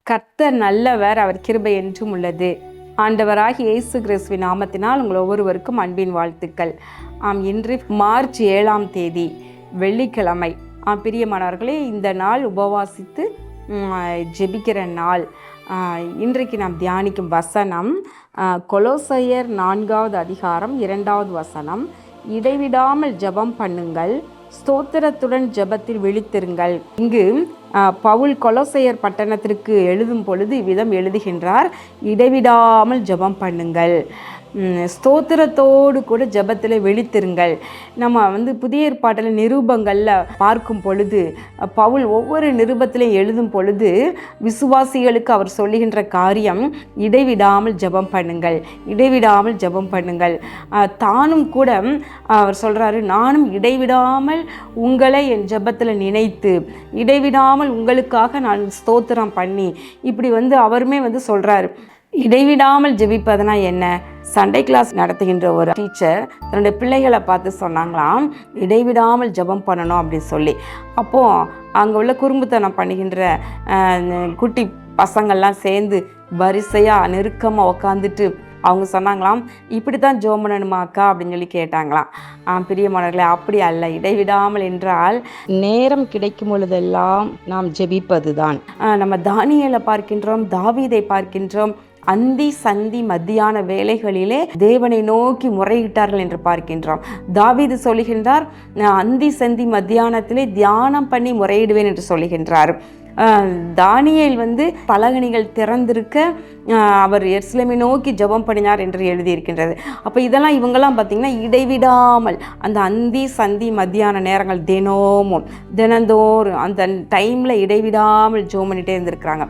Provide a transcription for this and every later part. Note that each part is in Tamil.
கர்த்தர் நல்லவர், அவர் கிருபை என்றும் உள்ளது. ஆண்டவராகிய இயேசு கிறிஸ்துவின் நாமத்தினால் உங்கள் ஒவ்வொருவருக்கும் அன்பின் வாழ்த்துக்கள். இன்று மார்ச் 7ஆம் தேதி வெள்ளிக்கிழமை. பிரியமானவர்களே, இந்த நாள் உபவாசித்து ஜெபிக்கிற நாள். இன்றைக்கு நாம் தியானிக்கும் வசனம் கொலோசையர் 4வது அதிகாரம் 2வது வசனம். இடைவிடாமல் ஜெபம் பண்ணுங்கள், ஸ்தோத்திரத்துடன் ஜெபத்தில் விழித்திருங்கள். இங்கு பவுல் கொலோசையர் பட்டணத்திற்கு எழுதும் பொழுது இவ்விதம் எழுதுகின்றார்: இடைவிடாமல் ஜெபம் பண்ணுங்கள், ஸ்தோத்திரத்தோடு கூட ஜெபத்தில் விழித்திருங்கள். நம்ம புதிய ஏற்பாட்டில் நிருபங்களில் பார்க்கும் பொழுது பவுல் ஒவ்வொரு நிருபத்திலையும் எழுதும் பொழுது விசுவாசிகளுக்கு அவர் சொல்லுகின்ற காரியம் இடைவிடாமல் ஜெபம் பண்ணுங்கள், இடைவிடாமல் ஜெபம் பண்ணுங்கள். தானும் கூட அவர் சொல்கிறாரு, நானும் இடைவிடாமல் உங்களை என் ஜெபத்தில் நினைத்து இடைவிடாமல் உங்களுக்காக நான் ஸ்தோத்திரம் பண்ணி இப்படி அவருமே சொல்கிறாரு. இடைவிடாமல் ஜெபிப்பதுனா என்ன? சண்டே கிளாஸ் நடத்துகின்ற ஒரு டீச்சர் தன்னுடைய பிள்ளைகளை பார்த்து சொன்னாங்களாம், இடைவிடாமல் ஜெபம் பண்ணணும் அப்படின்னு சொல்லி. அப்போது அங்கே உள்ள குறும்புத்தனம் பண்ணுகின்ற குட்டி பசங்கள்லாம் சேர்ந்து வரிசையாக நெருக்கமாக உக்காந்துட்டு அவங்க சொன்னாங்களாம், இப்படி தான் ஜெபம் பண்ணணுமாக்கா அப்படின்னு சொல்லி கேட்டாங்களாம். பிரியமானவர்களே, அப்படி அல்ல. இடைவிடாமல் என்றால் நேரம் கிடைக்கும் பொழுதெல்லாம் நாம் ஜெபிப்பது தான். நம்ம தானியேலை பார்க்கின்றோம், தாவீதை பார்க்கின்றோம். அந்தி சந்தி மத்தியான வேளைகளிலே தேவனை நோக்கி முறையிட்டார்கள் என்று பார்க்கின்றோம். தாவீது சொல்லுகின்றார், அந்தி சந்தி மத்தியானத்திலே தியானம் பண்ணி முறையிடுவேன் என்று சொல்லுகின்றார். தானியேல் பலகணிகள் திறந்திருக்க அவர் எருசலேமை நோக்கி ஜெபம் பண்ணினார் என்று எழுதியிருக்கின்றது. அப்போ இதெல்லாம் இவங்கெல்லாம் பார்த்திங்கன்னா இடைவிடாமல் அந்த அந்தி சந்தி மத்தியான நேரங்கள் தினந்தோறும் அந்த டைமில் இடைவிடாமல் ஜெபம் பண்ணிகிட்டே இருந்திருக்கிறாங்க.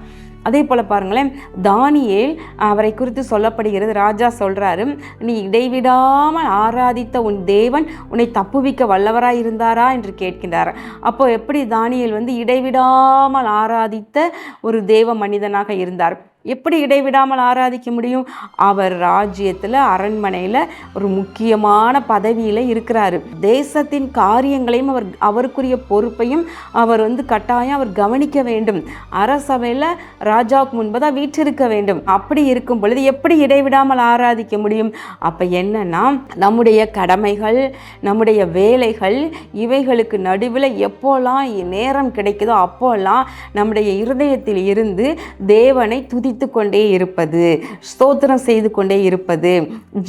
அதே போல் பாருங்களேன், தானியேல் அவரை குறித்து சொல்லப்படுகிறது. ராஜா சொல்கிறாரு, நீ இடைவிடாமல் ஆராதித்த உன் தேவன் உன்னை தப்புவிக்க வல்லவராக இருந்தாரா என்று கேட்கின்றார். அப்போ எப்படி தானியேல் இடைவிடாமல் ஆராதித்த ஒரு தேவ மனிதனாக இருந்தார்? எப்படி இடைவிடாமல் ஆராதிக்க முடியும்? அவர் ராஜ்யத்தில் அரண்மனையில் ஒரு முக்கியமான பதவியில் இருக்கிறாரு. தேசத்தின் காரியங்களையும் அவருக்குரிய பொறுப்பையும் அவர் கட்டாயம் அவர் கவனிக்க வேண்டும். அரசவையில் ராஜாவுக்கு முன்பதாக வீற்றிருக்க வேண்டும். அப்படி இருக்கும் பொழுது எப்படி இடைவிடாமல் ஆராதிக்க முடியும்? அப்போ என்னன்னா, நம்முடைய கடமைகள், நம்முடைய வேலைகள், இவைகளுக்கு நடுவில் எப்போல்லாம் நேரம் கிடைக்குதோ அப்போல்லாம் நம்முடைய இருதயத்தில் இருந்து தேவனை துதித்து கொண்டே இருப்பது, ஸ்தோத்திரம் செய்து கொண்டே இருப்பது,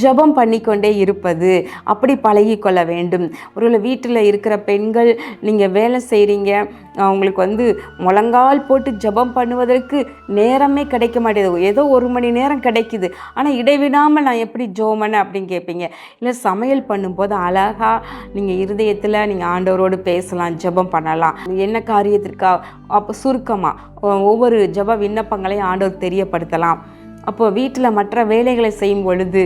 ஜெபம் பண்ணிக்கொண்டே இருப்பது, அப்படி பழகிக்கொள்ள வேண்டும். ஒருவேளை வீட்டில் இருக்கிற பெண்கள், நீங்கள் வேலை செய்கிறீங்க, அவங்களுக்கு முழங்கால் போட்டு ஜெபம் பண்ணுவதற்கு நேரமே கிடைக்க மாட்டேது. ஏதோ 1 மணி நேரம் கிடைக்குது, ஆனால் இடைவிடாமல் நான் எப்படி ஜெபம் பண்ண அப்படின்னு கேட்பீங்க. இல்லை, சமையல் பண்ணும்போது அழகாக நீங்கள் இருதயத்தில் நீங்கள் ஆண்டவரோடு பேசலாம், ஜெபம் பண்ணலாம். என்ன காரியத்திற்கா அப்போ சுருக்கமாக ஒவ்வொரு ஜெப விண்ணப்பங்களையும் ஆண்டவர் தெரியப்படுத்தலாம். அப்போது வீட்டில் மற்ற வேலைகளை செய்யும் பொழுது,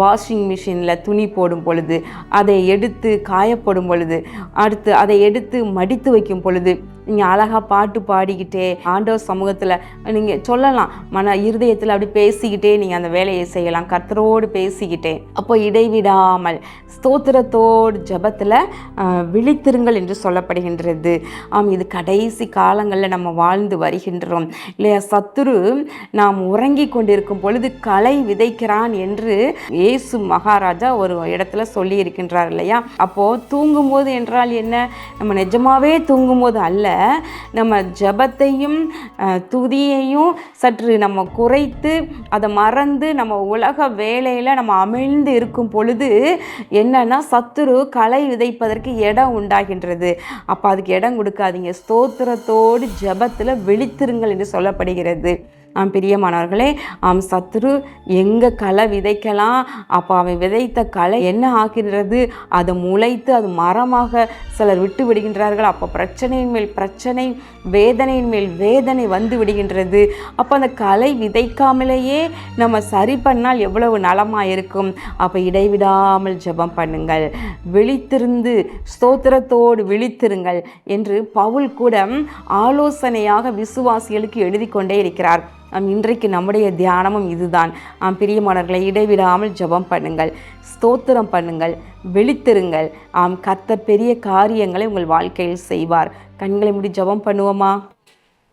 வாஷிங் மிஷினில் துணி போடும் பொழுது, அதை எடுத்து காயப்படும் பொழுது, அடுத்து அதை எடுத்து மடித்து வைக்கும் பொழுது நீங்கள் அழகாக பாட்டு பாடிக்கிட்டே ஆண்டவர் சமூகத்தில் நீங்கள் சொல்லலாம். இருதயத்தில் அப்படி பேசிக்கிட்டே நீங்கள் அந்த வேலையை செய்யலாம், கர்த்தரோடு பேசிக்கிட்டே. அப்போ இடைவிடாமல் ஸ்தோத்திரத்தோடு ஜெபத்தில் விழித்திருங்கள் என்று சொல்லப்படுகின்றது. இது கடைசி காலங்களில் நம்ம வாழ்ந்து வருகின்றோம் இல்லையா? சத்துரு நாம் உறங்கி கொண்டிருக்கும் பொழுது களை விதைக்கிறான் என்று இயேசு மகாராஜா ஒரு இடத்துல சொல்லி இருக்கின்றார் இல்லையா? அப்போது தூங்கும்போது என்றால் என்ன? நம்ம நிஜமாவே தூங்கும்போது அல்ல, நம்ம ஜெபத்தையும் துதியையும் சற்று நம்ம குறைத்து அதை மறந்து நம்ம உலக வேலையில் நம்ம அமிழ்ந்து இருக்கும் பொழுது என்னன்னா, சத்துரு களை விதைப்பதற்கு இடம் உண்டாகின்றது. அப்போ அதுக்கு இடம் கொடுக்காதீங்க. ஸ்தோத்திரத்தோடு ஜெபத்தில் விழித்திருங்கள் என்று சொல்லப்படுகிறது. பிரியமானவர்களே, சத்துரு எங்கே களை விதைக்கலாம்? அப்போ அவன் விதைத்த களை என்ன ஆகின்றது? அது முளைத்து அது மரமாக சிலர் விட்டு விடுகின்றார்கள். அப்போ பிரச்சனையின் மேல் பிரச்சனை, வேதனையின் மேல் வேதனை வந்து விடுகின்றது. அப்போ அந்த களை விதைக்காமலேயே நம்ம சரி பண்ணால் எவ்வளவு நலமாக இருக்கும். அப்போ இடைவிடாமல் ஜெபம் பண்ணுங்கள், விழித்திருந்து ஸ்தோத்திரத்தோடு விழித்திருங்கள் என்று பவுல் கூட ஆலோசனையாக விசுவாசிகளுக்கு எழுதி கொண்டே இருக்கிறார். இன்றைக்கு நம்முடைய தியானமும் இதுதான். பிரியமானவர்களை, இடைவிடாமல் ஜெபம் பண்ணுங்கள், ஸ்தோத்திரம் பண்ணுங்கள், விழித்திருங்கள். கர்த்தர் பெரிய காரியங்களை உங்கள் வாழ்க்கையில் செய்வார். கண்களை மூடி ஜெபம் பண்ணுவோமா?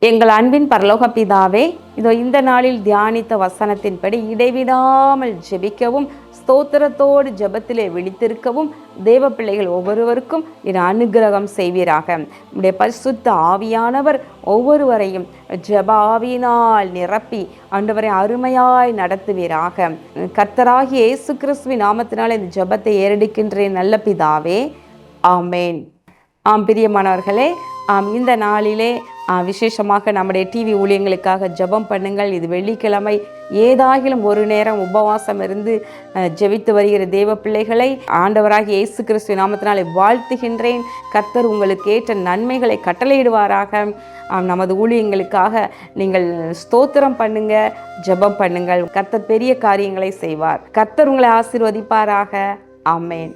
எங்கள் அன்பின் பரலோக பிதாவே, இதோ இந்த நாளில் தியானித்த வசனத்தின்படி இடைவிடாமல் ஜெபிக்கவும், ஸ்தோத்திரத்தோடு ஜெபத்திலே விழித்திருக்கவும் தேவ பிள்ளைகள் ஒவ்வொருவருக்கும் என் அனுகிரகம் செய்வீராக. நம்முடைய பரிசுத்த ஆவியானவர் ஒவ்வொருவரையும் ஜெப ஆவியினால் நிரப்பி ஆண்டவரை அருமையாய் நடத்துவீராக. கர்த்தராகிய இயேசு கிறிஸ்துவின் நாமத்தினால் இந்த ஜெபத்தை ஏறெடுக்கின்றேன் நல்ல பிதாவே, ஆமேன். பிரியமானவர்களே, இந்த நாளிலே விசேஷமாக நம்முடைய டிவி ஊழியங்களுக்காக ஜெபம் பண்ணுங்கள். இது வெள்ளிக்கிழமை. ஏதாகிலும் ஒரு நேரம் உபவாசம் இருந்து ஜெபித்து வருகிற தேவ பிள்ளைகளை ஆண்டவராகிய இயேசு கிறிஸ்து நாமத்தினாலே வாழ்த்துகின்றேன். கர்த்தர் உங்களுக்கு ஏற்ற நன்மைகளை கட்டளையிடுவாராக. நமது ஊழியங்களுக்காக நீங்கள் ஸ்தோத்திரம் பண்ணுங்க, ஜெபம் பண்ணுங்கள். கர்த்தர் பெரிய காரியங்களை செய்வார். கர்த்தர் உங்களை ஆசீர்வதிப்பாராக. ஆமென்.